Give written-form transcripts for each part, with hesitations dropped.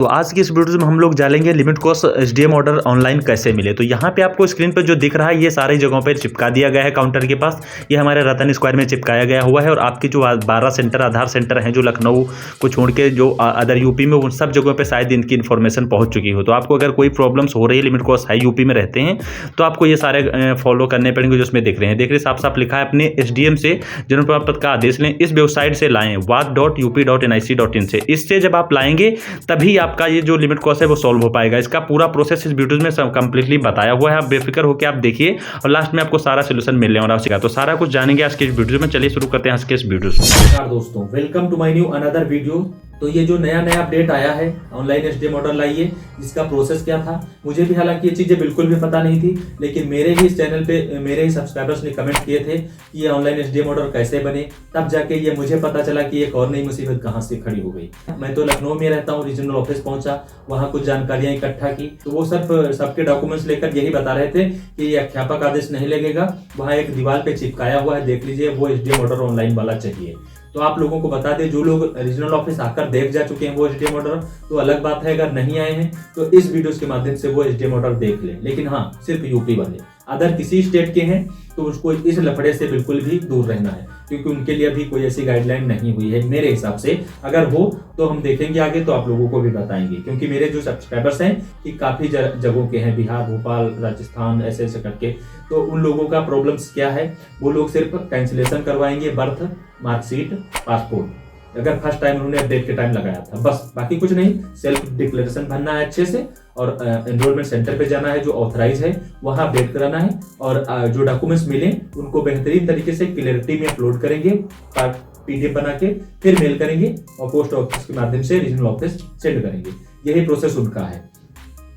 तो आज की इस वीडियो में हम लोग जानेंगे limit cost SDM order online कैसे मिले। तो यहाँ पे आपको स्क्रीन पर जो दिख रहा है ये सारी जगहों पर चिपका दिया गया है काउंटर के पास। ये हमारे रतन स्क्वायर में चिपकाया गया हुआ है और आपके जो 12 सेंटर आधार सेंटर हैं जो लखनऊ को छोड़ के जो अदर यूपी में उन सब जगहों पर शायद इनकी इन्फॉर्मेशन पहुँच चुकी हो। तो आपको अगर कोई प्रॉब्लम्स हो रही है लिमिट कॉस्ट हाई यूपी में रहते हैं तो आपको ये सारे फॉलो करने पड़ेंगे जो उसमें दिख रहे हैं। देख रहे साफ साफ लिखा है अपने एसडीएम से जनरल प्रमाण पत्र का आदेश लें, इस वेबसाइट से लाएं waad.up.nic.in से। इससे जब आप लाएंगे तभी आपका ये जो लिमिट कॉस्ट है वो सॉल्व हो पाएगा। इसका पूरा प्रोसेस इस वीडियो में कंप्लीटली बताया हुआ है, आप बेफिक्र होकर आप देखिए और लास्ट में आपको सारा सोल्यूशन मिलने वाला है। तो सारा कुछ जानेंगे आज के इस वीडियो में। चलिए शुरू करते हैं आज के इस वीडियो से। नमस्कार दोस्तों, welcome to my new another video. तो ये जो नया अपडेट आया है ऑनलाइन एसडीएम ऑर्डर लाइए, इसका प्रोसेस क्या था मुझे भी हालांकि ये चीजें बिल्कुल भी पता नहीं थी, लेकिन मेरे ही इस चैनल पे मेरे ही सब्सक्राइबर्स ने कमेंट किए थे कि ये ऑनलाइन एसडीएम ऑर्डर कैसे बने। तब जाके ये मुझे पता चला कि एक और नई मुसीबत कहाँ से खड़ी हो गई। मैं तो लखनऊ में रहता हूँ, रीजनल ऑफिस पहुंचा, वहाँ कुछ जानकारियां इकट्ठा की तो वो सबके डॉक्यूमेंट्स लेकर यही बता रहे थे कि ये अध्यापक आदेश नहीं लगेगा। वहाँ एक दीवार पे चिपकाया हुआ है, देख लीजिए, वो एसडीएम ऑर्डर ऑनलाइन वाला चाहिए। तो आप लोगों को बता दें, जो लोग रीजनल ऑफिस आकर देख जा चुके हैं वो एसडीएम ऑर्डर तो अलग बात है, अगर नहीं आए हैं तो इस वीडियोस के माध्यम से वो एसडीएम ऑर्डर देख लें। लेकिन हाँ, सिर्फ यूपी वाले, अदर किसी स्टेट के हैं तो उसको इस लफड़े से बिल्कुल भी दूर रहना है, क्योंकि उनके लिए अभी कोई ऐसी गाइडलाइन नहीं हुई है मेरे हिसाब से। अगर हो तो हम देखेंगे आगे, तो आप लोगों को भी बताएंगे, क्योंकि मेरे जो सब्सक्राइबर्स हैं कि काफी जगहों के हैं, बिहार, भोपाल, राजस्थान, ऐसे करके। तो उन लोगों का प्रॉब्लम्स क्या है, वो लोग सिर्फ कैंसिलेशन करवाएंगे बर्थ, मार्कशीट, पासपोर्ट, अगर फर्स्ट टाइम उन्होंने अपडेट के टाइम लगाया था, बस, बाकी कुछ नहीं। सेल्फ डिक्लेरेशन भरना है अच्छे से और एनरोलमेंट सेंटर पे जाना है जो ऑथराइज है, वहां अपडेट कराना है और जो डॉक्यूमेंट्स मिले उनको बेहतरीन तरीके से क्लियरिटी में अपलोड करेंगे, पीडीएफ बना के फिर मेल करेंगे और पोस्ट ऑफिस के माध्यम से रीजनल ऑफिस सेंड करेंगे। यही प्रोसेस उनका है।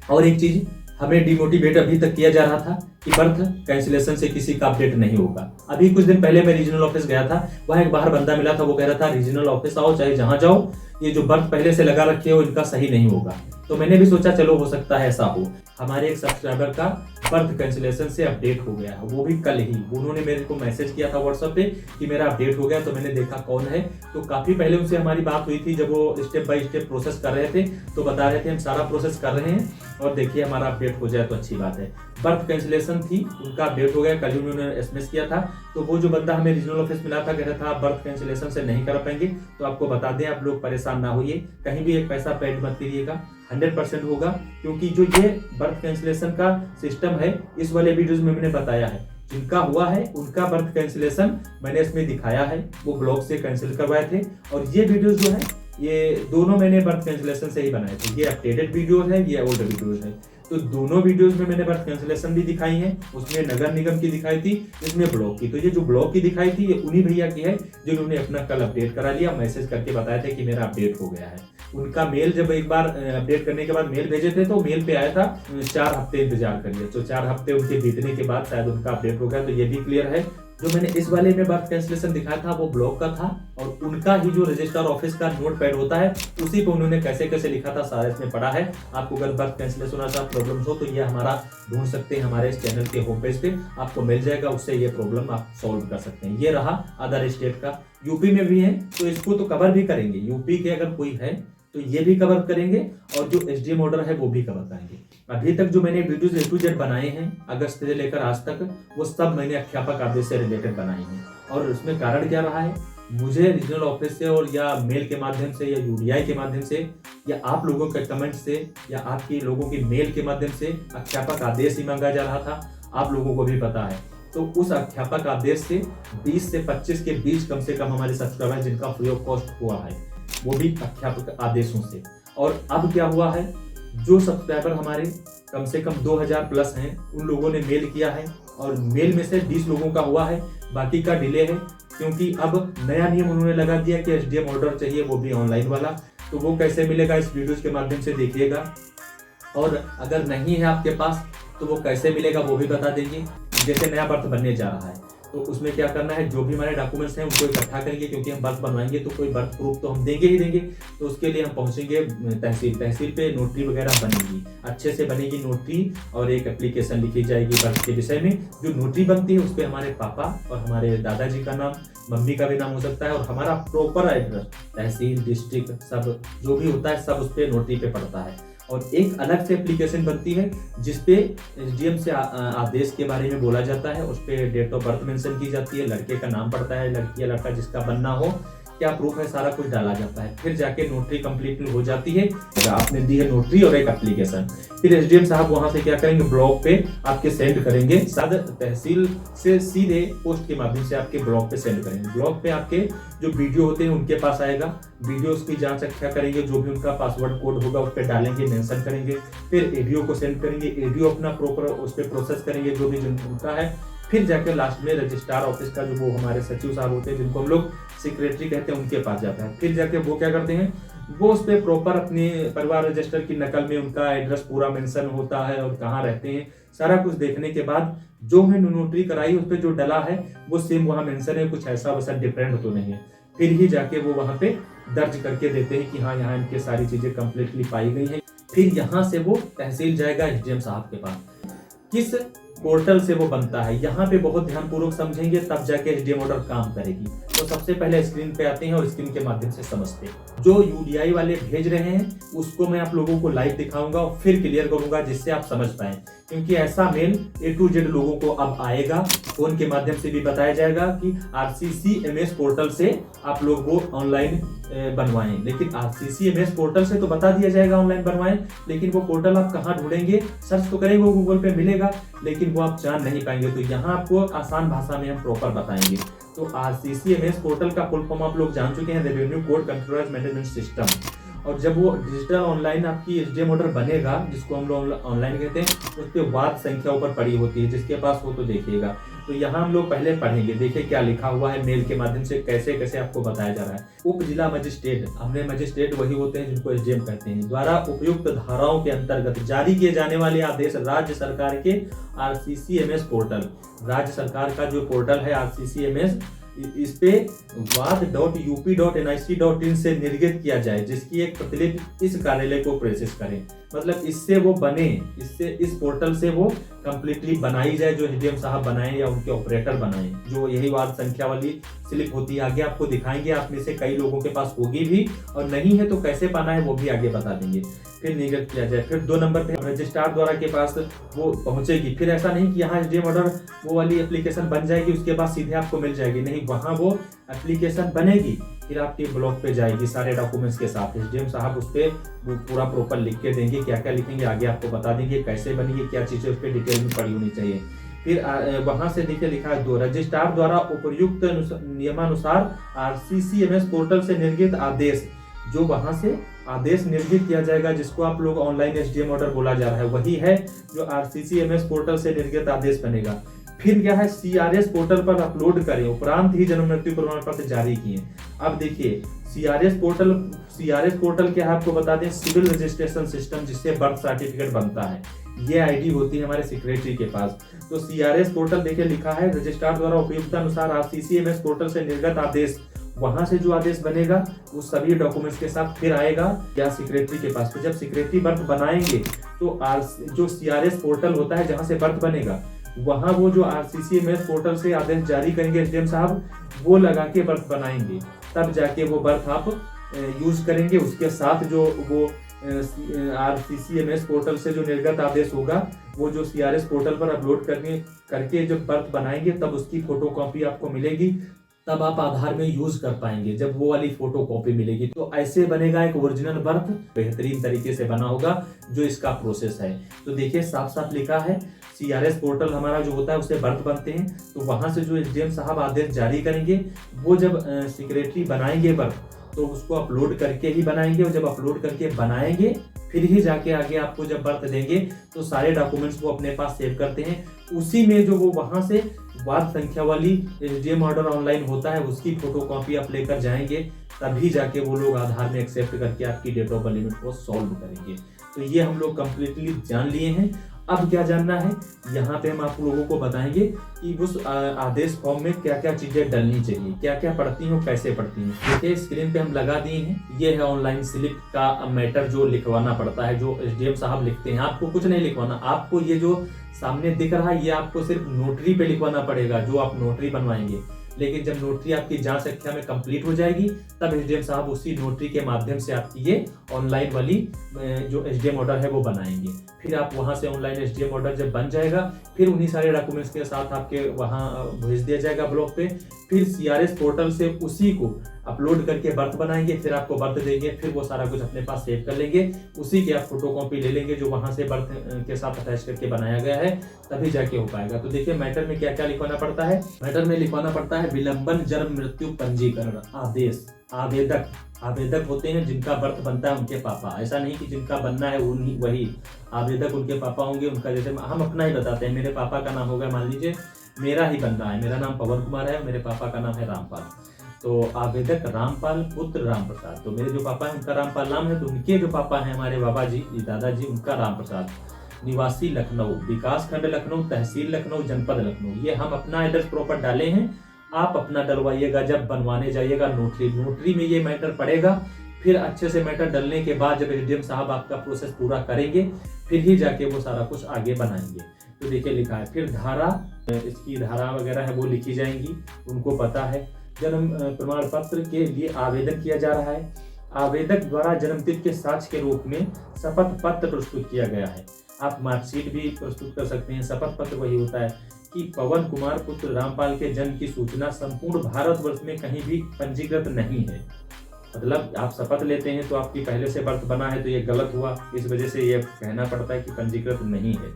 और एक चीज, हमें डिमोटिवेट अभी तक किया जा रहा था कि बर्थ कैंसिलेशन से किसी का अपडेट नहीं होगा। अभी कुछ दिन पहले मैं रीजनल ऑफिस गया था, वहां एक बाहर बंदा मिला था, वो कह रहा था रीजनल ऑफिस आओ चाहे जहां जाओ, ये जो बर्थ पहले से लगा रखे हो इनका सही नहीं होगा। तो मैंने भी सोचा चलो हो सकता है ऐसा हो। हमारे एक सब्सक्राइबर का बर्थ कैंसिलेशन से अपडेट हो गया, वो भी कल ही। उन्होंने मेरे को मैसेज किया था व्हाट्सएप पे कि मेरा अपडेट हो गया, तो मैंने देखा कौन है। तो काफी पहले उनसे हमारी बात हुई थी, जब वो स्टेप बाय स्टेप प्रोसेस कर रहे थे तो बता रहे थे हम सारा प्रोसेस कर रहे हैं और देखिए हमारा अपडेट हो जाए तो अच्छी बात है। बर्थ कैंसिलेशन थी, उनका अपडेट हो गया, कल ही उन्होंने एसएमएस किया था। तो वो जो बंदा हमें रीजनल ऑफिस मिला था, कह रहा था आप बर्थ कैंसिलेशन से नहीं कर पाएंगे, तो आपको बता दें, आप लोग परेशान ना होइए, कहीं भी एक पैसा पेड मत करिएगा, 100% होगा। क्योंकि जो ये बर्थ कैंसिलेशन का सिस्टम है, इस वाले वीडियोस में मैंने बताया है, जिनका हुआ है उनका बर्थ कैंसिलेशन मैंने इसमें दिखाया है, वो ब्लॉग से कैंसिल करवाए थे। और ये वीडियोस जो है ये दोनों मैंने बर्थ कैंसिलेशन से ही बनाए थे। ये अपडेटेड वीडियोस है, ये ओल्ड वीडियोस है। तो दोनों वीडियोस में मैंने बर्थ कैंसिलेशन भी दिखाई है, उसमें नगर निगम की दिखाई थी, इसमें ब्लॉक की। तो ये जो ब्लॉक की दिखाई थी ये उन्हीं भैया की है जिन्होंने अपना कल अपडेट करा लिया, मैसेज करके बताया था कि मेरा अपडेट हो गया है। उनका मेल जब एक बार अपडेट करने के बाद मेल भेजे थे तो मेल पे आया था 4 हफ्ते इंतजार करिए। तो 4 हफ्ते उनके बीतने के बाद शायद उनका अपडेट हो गया। तो ये भी क्लियर है। जो मैंने इस वाले में बर्थ कैंसिलेशन दिखाया था वो ब्लॉक का था, और उनका ही जो रजिस्ट्रार ऑफिस का नोट पैड होता है उसी पे उन्होंने कैसे कैसे लिखा था सारा इसमें पड़ा है। आपको अगर बर्थ कैंसिलेशन वाला प्रॉब्लम हो तो ये हमारा ढूंढ सकते हैं, हमारे इस चैनल के होम पेज पे आपको मिल जाएगा, उससे ये प्रॉब्लम आप सॉल्व कर सकते हैं। ये रहा अदर स्टेट का, यूपी में भी है तो इसको तो कवर भी करेंगे। यूपी के अगर कोई है तो ये भी कवर करेंगे और जो एसडीएम ऑर्डर है वो भी कवर करेंगे। अभी तक जो मैंने वीडियोस A to Z बनाए हैं अगस्त से लेकर आज तक, वो सब मैंने अध्यापक आदेश से रिलेटेड बनाए हैं। और उसमें कारण क्या रहा है, मुझे रीजनल ऑफिस से और या मेल के माध्यम से या यूडीआई के माध्यम से या आप लोगों के कमेंट से या आपकी लोगों की मेल के माध्यम से अध्यापक आदेश ही मांगा जा रहा था। आप लोगों को भी पता है। तो उस अध्यापक आदेश से 20 से 25 के बीच कम से कम हमारे सब्सक्राइबर जिनका फ्री ऑफ कॉस्ट हुआ है, वो भी अध्यापक आदेशों से। और अब क्या हुआ है, जो सब्सक्राइबर हमारे कम से कम 2000 प्लस हैं उन लोगों ने मेल किया है और मेल में से 20 लोगों का हुआ है, बाकी का डिले है। क्योंकि अब नया नियम उन्होंने लगा दिया कि एसडीएम ऑर्डर चाहिए, वो भी ऑनलाइन वाला। तो वो कैसे मिलेगा इस वीडियोस के माध्यम से देखिएगा। और अगर नहीं है आपके पास तो वो कैसे मिलेगा वो भी बता देंगे। जैसे नया बर्थ बनने जा रहा है तो उसमें क्या करना है, जो भी हमारे डॉक्यूमेंट्स हैं उनको इकट्ठा करेंगे, क्योंकि हम बर्थ बनवाएंगे तो कोई बर्थ प्रूफ तो हम देंगे ही देंगे। तो उसके लिए हम पहुंचेंगे तहसील पे नोटरी वगैरह बनेगी, अच्छे से बनेगी नोटरी, और एक एप्लीकेशन लिखी जाएगी बर्थ के विषय में। जो नोटरी बनती है उस पर हमारे पापा और हमारे दादाजी का नाम, मम्मी का भी नाम हो सकता है, और हमारा प्रॉपर एड्रेस, तहसील, डिस्ट्रिक्ट, सब जो भी होता है सब उस पर नोटरी पे पड़ता है। और एक अलग से एप्लीकेशन बनती है जिसपे एसडीएम से आदेश के बारे में बोला जाता है, उस पर डेट ऑफ बर्थ मेंशन की जाती है, लड़के का नाम पड़ता है, लड़की या लड़का जिसका बनना हो, क्या प्रूफ है, सारा कुछ डाला जाता है। फिर जाके नोटरी कंप्लीट हो जाती है, आपने दी है नोटरी और एक एप्लीकेशन। फिर एसडीएम साहब वहां से क्या करेंगे, ब्लॉक पे आपके सेंड करेंगे, तहसील से सीधे पोस्ट के माध्यम से आपके ब्लॉक पे सेंड करेंगे। ब्लॉक पे आपके जो वीडियो होते हैं उनके पास आएगा, वीडियो की जांच अच्छा करेंगे, जो भी उनका पासवर्ड कोड होगा उस पर डालेंगे, मेंशन करेंगे। फिर एडीओ को सेंड करेंगे, एडीओ अपना प्रॉपर उस पर प्रोसेस करेंगे जो भी उनका है। फिर जाके लास्ट में रजिस्ट्रार ऑफिस का जो वो हमारे सचिव साहब होते हैं, जिनको हम लोग सेक्रेटरी कहते हैं, उनके पास जाता है। फिर जाके वो क्या करते हैं, वो उस पर प्रॉपर अपने परिवार रजिस्टर की नकल में उनका एड्रेस पूरा मेंशन होता है और कहाँ रहते हैं, सारा कुछ देखने के बाद जो हमने नोटरी कराई उस पर जो डला है वो सेम वहाँ मेंशन है, कुछ ऐसा वैसा डिफरेंट तो नहीं है। फिर ही जाके वो वहाँ पे दर्ज करके देते हैं कि हाँ यहाँ इनके सारी चीजें कंप्लीटली पाई गई हैं। फिर यहाँ से वो तहसील जाएगा एसडीएम साहब के पास। किस पोर्टल से वो बनता है, यहाँ पे बहुत ध्यानपूर्वक समझेंगे तब जाके एसडीएम ऑर्डर काम करेगी। तो सबसे पहले स्क्रीन पे आते हैं और स्क्रीन के माध्यम से समझते हैं। जो यूडीआई वाले भेज रहे हैं उसको मैं आप लोगों को लाइव दिखाऊंगा और फिर क्लियर करूंगा जिससे आप समझ पाए, क्योंकि ऐसा मेल A to Z लोगों को अब आएगा। फोन के माध्यम से भी बताया जाएगा कि RCCMS पोर्टल से आप लोग वो ऑनलाइन बनवाएं, लेकिन RCCMS पोर्टल से तो बता दिया जाएगा ऑनलाइन बनवाएं, लेकिन वो पोर्टल आप कहाँ ढूंढेंगे, सर्च तो करेंगे, वो गूगल पे मिलेगा, लेकिन वो आप जान नहीं पाएंगे। तो यहाँ आपको आसान भाषा में हम प्रॉपर बताएंगे। तो RCCMS पोर्टल का फुल फॉर्म आप लोग जान चुके हैं, revenue code controller management system. और जब वो डिजिटल ऑनलाइन आपकी एसडीएम ऑर्डर बनेगा, जिसको हम लोग ऑनलाइन कहते हैं, उस पर वाद संख्या ऊपर पड़ी होती है, जिसके पास हो तो देखिएगा। तो यहाँ हम लोग पहले पढ़ेंगे, देखिए क्या लिखा हुआ है मेल के माध्यम से, कैसे कैसे आपको बताया जा रहा है। उप जिला मजिस्ट्रेट, हमने मजिस्ट्रेट वही होते हैं जिनको एसडीएम कहते हैं, द्वारा उपयुक्त धाराओं के अंतर्गत जारी किए जाने वाले आदेश राज्य सरकार के RCCMS पोर्टल, राज्य सरकार का जो पोर्टल है RCCMS, इस पे वाद.up.nic.in से निर्गत किया जाए, जिसकी एक प्रतिलिपि इस कार्यालय को प्रेषित करें। मतलब इससे वो बने, इससे इस पोर्टल से वो कंप्लीटली बनाई जाए, जो एसडीएम साहब बनाए या उनके ऑपरेटर बनाए, जो यही वाद संख्या वाली स्लिप होती है। आगे आपको दिखाएंगे, आप में से कई लोगों के पास होगी भी, और नहीं है तो कैसे पाना है वो भी आगे बता देंगे। फिर निर्गत किया जाए। फिर 2 नंबर पे रजिस्ट्रार द्वारा के पास वो पहुंचेगी। फिर ऐसा नहीं कि यहाँ एसडीएम ऑर्डर वो वाली एप्लीकेशन बन जाएगी उसके बाद सीधे आपको मिल जाएगी, नहीं, वहाँ वो एप्लीकेशन बनेगी, फिर आपके ब्लॉक पे जाएगी सारे डॉक्यूमेंट्स के साथ। एसडीएम साहब उस पर वो पूरा प्रॉपर लिख के देंगे, क्या क्या लिखेंगे आगे आपको बता देंगे, कैसे बनेगी, क्या चीज़ें उस पर डिटेल में पड़ी होनी चाहिए। फिर वहां से देखिए लिखा है 2, रजिस्ट्रार द्वारा उपयुक्त नियमानुसार RCCMS पोर्टल से निर्गत आदेश, जो वहां से आदेश निर्गत किया जाएगा, जिसको आप लोग ऑनलाइन एसडीएम ऑर्डर बोला जा रहा है, वही है जो RCCMS पोर्टल से निर्गत आदेश बनेगा। फिर क्या है, CRS पोर्टल पर अपलोड करें, उपरांत ही जन्म मृत्यु प्रमाण पत्र जारी किए। अब देखिए CRS पोर्टल क्या है आपको बता दें, सिविल रजिस्ट्रेशन सिस्टम, जिससे बर्थ सर्टिफिकेट बनता है। ये आईडी होती है हमारे सेक्रेटरी के पास। तो CRS पोर्टल देखिए लिखा है, रजिस्ट्रार द्वारा उपयुक्तानुसार RCCMS पोर्टल से निर्गत आदेश, वहां से जो आदेश बनेगा वो सभी डॉक्यूमेंट्स के साथ फिर आएगा या सेक्रेटरी के पास। तो जब सेक्रेटरी बर्थ बनाएंगे तो जो CRS पोर्टल होता है जहां से बर्थ बनेगा, वहां वो जो RCCMS पोर्टल से आदेश जारी करेंगे एसडीएम साहब, वो लगा के बर्थ बनाएंगे, तब जाके वो बर्थ आप यूज करेंगे। उसके साथ जो वो RCCMS पोर्टल से जो निर्गत आदेश होगा, वो जो CRS पोर्टल पर अपलोड करके जब बर्थ बनाएंगे तब उसकी फोटो कॉपी आपको मिलेगी, तब आप आधार में यूज कर पाएंगे जब वो वाली फोटो कॉपी मिलेगी। तो ऐसे बनेगा एक ओरिजिनल बर्थ, बेहतरीन तरीके से बना होगा, जो इसका प्रोसेस है। तो देखिए साफ साफ लिखा है, CRS पोर्टल हमारा जो होता है उससे बर्थ बनते हैं, तो वहां से जो एसडीएम साहब आदेश जारी करेंगे, वो जब सेक्रेटरी बनाएंगे बर्थ, तो उसको अपलोड करके ही बनाएंगे, और जब अपलोड करके बनाएंगे फिर ही जाके आगे आपको जब बर्थ देंगे तो सारे डॉक्यूमेंट्स वो अपने पास सेव करते हैं। उसी में जो वो वहां से वाद संख्या वाली एसडीएम ऑर्डर ऑनलाइन होता है, उसकी फोटोकॉपी आप लेकर जाएंगे, तभी जाके वो लोग आधार में एक्सेप्ट करके आपकी डेट ऑफ बर्थ लिमिट को सॉल्व करेंगे। तो ये हम लोग कंप्लीटली जान लिए हैं। अब क्या जानना है, यहाँ पे हम आप लोगों को बताएंगे कि उस आदेश फॉर्म में क्या क्या चीजें डलनी चाहिए, क्या क्या पढ़ती हैं और कैसे पढ़ती हैं। देखिए स्क्रीन पे हम लगा दिए हैं, ये है ऑनलाइन स्लिप का मैटर जो लिखवाना पड़ता है, जो एसडीएम साहब लिखते हैं। आपको कुछ नहीं लिखवाना, आपको ये जो सामने दिख रहा है ये आपको सिर्फ नोटरी पे लिखवाना पड़ेगा, जो आप नोटरी बनवाएंगे। लेकिन जब नोटरी आपकी जांच संख्या में कंप्लीट हो जाएगी तब एसडीएम साहब उसी नोटरी के माध्यम से आपकी ये ऑनलाइन वाली जो एसडीएम ऑर्डर है वो बनाएंगे। फिर आप वहां से ऑनलाइन एसडीएम ऑर्डर जब बन जाएगा फिर उन्हीं सारे डॉक्यूमेंट्स के साथ आपके वहां भेज दिया जाएगा ब्लॉक पे। फिर सीआरएस पोर्टल से उसी को अपलोड करके बर्थ बनाएंगे, फिर आपको बर्थ देंगे, फिर वो सारा कुछ अपने पास सेव कर लेंगे। उसी की आप फोटो कॉपी ले लेंगे जो वहां से बर्थ के साथ अटैच करके बनाया गया है, तभी जाके हो पाएगा। तो देखिए मैटर में क्या क्या लिखवाना पड़ता है। मैटर में लिखवाना पड़ता है विलंबन जन्म मृत्यु पंजीकरण आदेश। आवेदक होते हैं जिनका बर्थ बनता है उनके पापा, ऐसा नहीं कि जिनका बनना है उन्हीं वही आवेदक उनके पापा होंगे। उनका जैसे हम अपना ही बताते हैं, मेरे पापा का नाम होगा, मान लीजिए मेरा ही बनना है, मेरा नाम पवन कुमार है, मेरे पापा का नाम है रामपाल, तो आवेदक रामपाल पुत्र राम प्रसाद। तो मेरे जो पापा हैं उनका रामपाल नाम है, तो उनके जो पापा हैं हमारे बाबा जी दादाजी उनका राम प्रसाद। निवासी लखनऊ, विकास खंड लखनऊ, तहसील लखनऊ, जनपद लखनऊ। ये हम अपना एड्रेस प्रॉपर डाले हैं, आप अपना डलवाइएगा जब बनवाने जाइएगा नोटरी में ये मैटर पड़ेगा। फिर अच्छे से मैटर डलने के बाद जब एसडीएम साहब आपका प्रोसेस पूरा करेंगे फिर ही जाके वो सारा कुछ आगे बनाएंगे। तो देखिए लिखा है, फिर धारा, इसकी धारा वगैरह है वो लिखी जाएंगी, उनको पता है। जन्म प्रमाण पत्र के लिए आवेदन किया जा रहा है। आवेदक द्वारा जन्मतिथि के साक्ष्य के रूप में शपथ पत्र प्रस्तुत किया गया है। आप मार्कशीट भी प्रस्तुत कर सकते हैं। शपथ पत्र वही होता है कि पवन कुमार पुत्र रामपाल के जन्म की सूचना संपूर्ण भारतवर्ष में कहीं भी पंजीकृत नहीं है। मतलब आप शपथ लेते हैं तो आपकी पहले से बर्थ बना है तो ये गलत हुआ, इस वजह से ये कहना पड़ता है कि पंजीकृत नहीं है।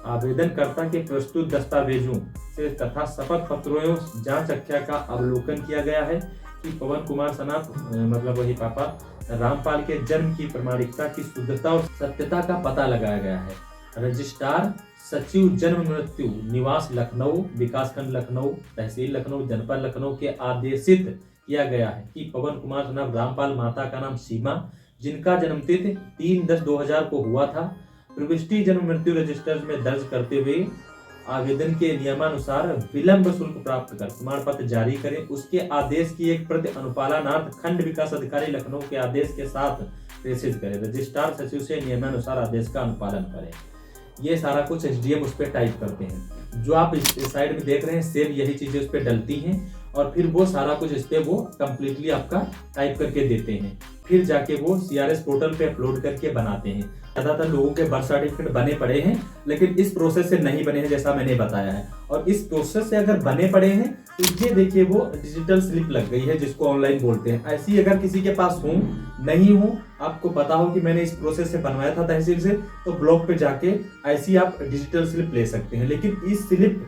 आवेदनकर्ता के प्रस्तुत दस्तावेजों से तथा शपथ पत्रों एवं जांच संख्या का अवलोकन किया गया है कि पवन कुमार सनात मतलब वही पापा रामपाल के जन्म की प्रमाणिकता की शुद्धता और सत्यता का पता लगाया गया है। रजिस्ट्रार सचिव जन्म मृत्यु निवास लखनऊ, विकासखंड लखनऊ, तहसील लखनऊ, जनपद लखनऊ के आदेशित किया गया है कि पवन कुमार सनात रामपाल, माता का नाम सीमा, जिनका जन्मतिथि 3/10/2000 को हुआ था, प्रविष्टि जन्म मृत्यु रजिस्टर में दर्ज करते हुए आवेदन के नियमानुसार विलंब शुल्क प्राप्त कर प्रमाण पत्र जारी करें। उसके आदेश की एक प्रति अनुपालनार्थ खंड विकास अधिकारी लखनऊ के आदेश के साथ प्रेषित करें। रजिस्ट्रार सचिव से नियमानुसार आदेश का अनुपालन करें। ये सारा कुछ एसडीएम उस पर टाइप करते हैं। जो आप इस साइड में देख रहे हैं सेम यही चीजें उस पर डलती हैं और फिर वो सारा कुछ इस पे वो कंप्लीटली आपका टाइप करके देते हैं। फिर जाके वो सीआरएस पोर्टल पे अपलोड करके बनाते हैं। ज्यादातर लोगों के बर्थ सर्टिफिकेट बने पड़े हैं लेकिन इस प्रोसेस से नहीं बने हैं जैसा मैंने बताया है। और इस प्रोसेस से अगर बने पड़े हैं तो ये देखिए वो डिजिटल स्लिप लग गई है जिसको ऑनलाइन बोलते हैं। ऐसी अगर किसी के पास हो नहीं हो, आपको पता हो कि मैंने इस प्रोसेस से बनवाया था तहसील से, तो ब्लॉक पे जाके ऐसी आप डिजिटल स्लिप ले सकते हैं। लेकिन इस स्लिप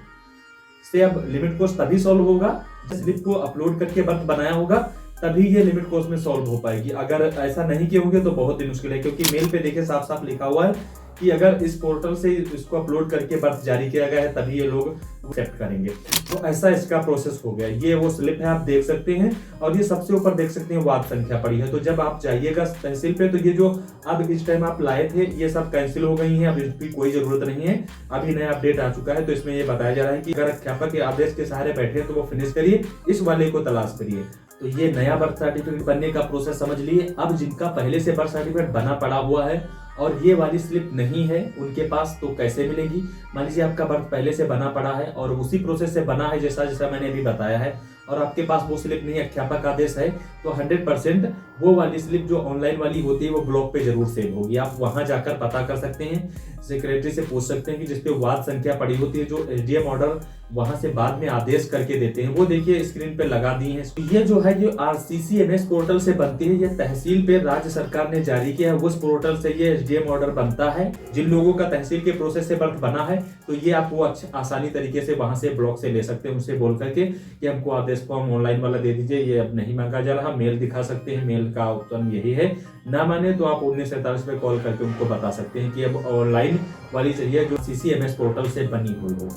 से अब लिमिट कोर्स तभी सॉल्व होगा, स्लिप को अपलोड करके बर्थ बनाया होगा तभी ये लिमिट कोर्स में सॉल्व हो पाएगी। अगर ऐसा नहीं किए होंगे तो बहुत ही मुश्किल है, क्योंकि मेल पे देखिए साफ साफ लिखा हुआ है कि अगर इस पोर्टल से इसको अपलोड करके बर्थ जारी किया गया है तभी ये लोग एक्सेप्ट करेंगे। तो ऐसा इसका प्रोसेस हो गया। ये वो स्लिप है, आप देख सकते हैं। और ये सबसे ऊपर देख सकते हैं वार्ड संख्या पड़ी है। तो जब आप जाइएगा तहसील पे तो ये जो अब इस टाइम आप लाए थे ये सब कैंसिल हो गई हैं, अब इसकी कोई जरूरत नहीं है। अभी नया अपडेट आ चुका है तो इसमें ये बताया जा रहा है कि अगर अध्यापक के आदेश के सहारे बैठे हैं तो वो फिनिश करिए, इस वाले को तलाश करिए। तो ये नया बर्थ सर्टिफिकेट बनने का प्रोसेस समझ लिए। अब जिनका पहले से बर्थ सर्टिफिकेट बना पड़ा हुआ है और ये वाली स्लिप नहीं है उनके पास, तो कैसे मिलेगी। मान लीजिए आपका बर्थ पहले से बना पड़ा है और उसी प्रोसेस से बना है जैसा जैसा मैंने अभी बताया है, और आपके पास वो स्लिप नहीं, अध्यापक आदेश है, तो 100% वो वाली स्लिप जो ऑनलाइन वाली होती है वो ब्लॉक पे जरूर सेव होगी। आप वहां जाकर पता कर सकते हैं, सेक्रेटरी से पूछ सकते हैं कि जिसपे वाद संख्या पड़ी होती है, जो एसडीएम ऑर्डर वहां से बाद में आदेश करके देते हैं, वो देखिए स्क्रीन पे लगा दी है। ये जो है जो आरसीसीएमएस पोर्टल से बनती है, ये तहसील पे राज्य सरकार ने जारी किया है, उस पोर्टल से ये एसडीएम ऑर्डर बनता है। जिन लोगों का तहसील के प्रोसेस से बर्थ बना है तो ये आप वो आसानी तरीके से वहां से ब्लॉक से ले सकते हैं, उनसे बोल करके कि हमको आदेश फॉर्म ऑनलाइन वाला दे दीजिए, ये अब नहीं मांगा जा रहा। मेल दिखा सकते हैं, मेल का ऑप्शन यही है। ना माने तो आप 1947 पे कॉल करके उनको बता सकते हैं कि अब ऑनलाइन वाली चाहिए जो सीसीएमएस पोर्टल से बनी हुई हो।